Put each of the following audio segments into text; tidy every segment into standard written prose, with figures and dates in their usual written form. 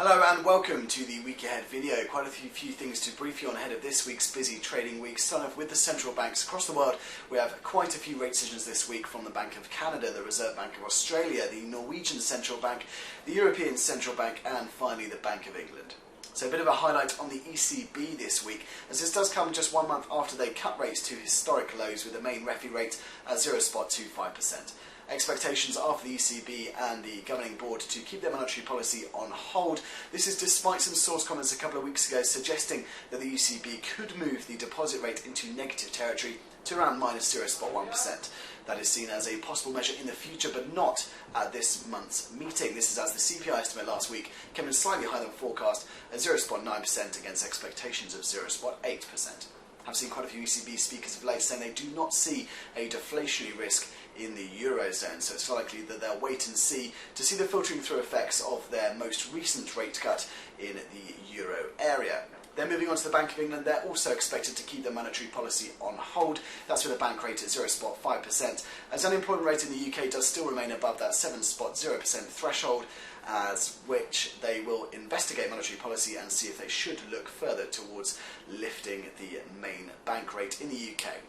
Hello and welcome to the week ahead video. Quite a few things to brief you on ahead of this week's busy trading week. Starting off with the central banks across the world, we have quite a few rate decisions this week from the Bank of Canada, the Reserve Bank of Australia, the Norwegian Central Bank, the European Central Bank and finally the Bank of England. So a bit of a highlight on the ECB this week, as this does come just 1 month after they cut rates to historic lows with the main refi rate at 0.25%. Expectations are for the ECB and the governing board to keep their monetary policy on hold. This is despite some source comments a couple of weeks ago suggesting that the ECB could move the deposit rate into negative territory to around minus 0.1%. That is seen as a possible measure in the future, but not at this month's meeting. This is as the CPI estimate last week came in slightly higher than forecast at 0.9% against expectations of 0.8%. I've seen quite a few ECB speakers of late saying they do not see a deflationary risk in the Eurozone, so it's likely that they'll wait and see to see the filtering through effects of their most recent rate cut in the Euro area. Then moving on to the Bank of England, they're also expected to keep their monetary policy on hold. That's with a bank rate at 0.5%, as unemployment rate in the UK does still remain above that 7.0% threshold, as which they will investigate monetary policy and see if they should look further towards lifting the main bank rate in the UK.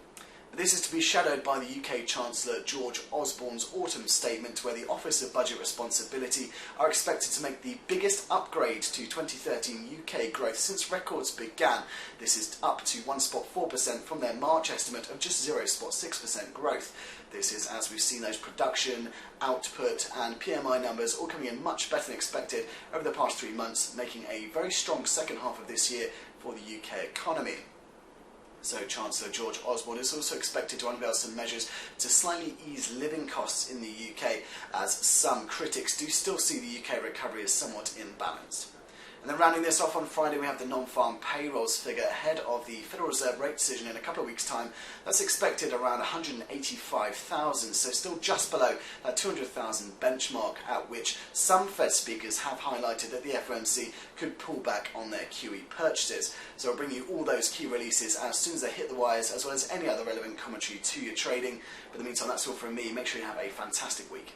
This is to be shadowed by the UK Chancellor George Osborne's autumn statement, where the Office of Budget Responsibility are expected to make the biggest upgrade to 2013 UK growth since records began. This is up to 1.4% from their March estimate of just 0.6% growth. This is as we've seen those production, output and PMI numbers all coming in much better than expected over the past 3 months, making a very strong second half of this year for the UK economy. So Chancellor George Osborne is also expected to unveil some measures to slightly ease living costs in the UK, as some critics do still see the UK recovery as somewhat imbalanced. And then rounding this off on Friday, we have the non-farm payrolls figure ahead of the Federal Reserve rate decision in a couple of weeks' time. That's expected around 185,000, so still just below that 200,000 benchmark, at which some Fed speakers have highlighted that the FOMC could pull back on their QE purchases. So I'll bring you all those key releases as soon as they hit the wires, as well as any other relevant commentary to your trading. But in the meantime, that's all from me. Make sure you have a fantastic week.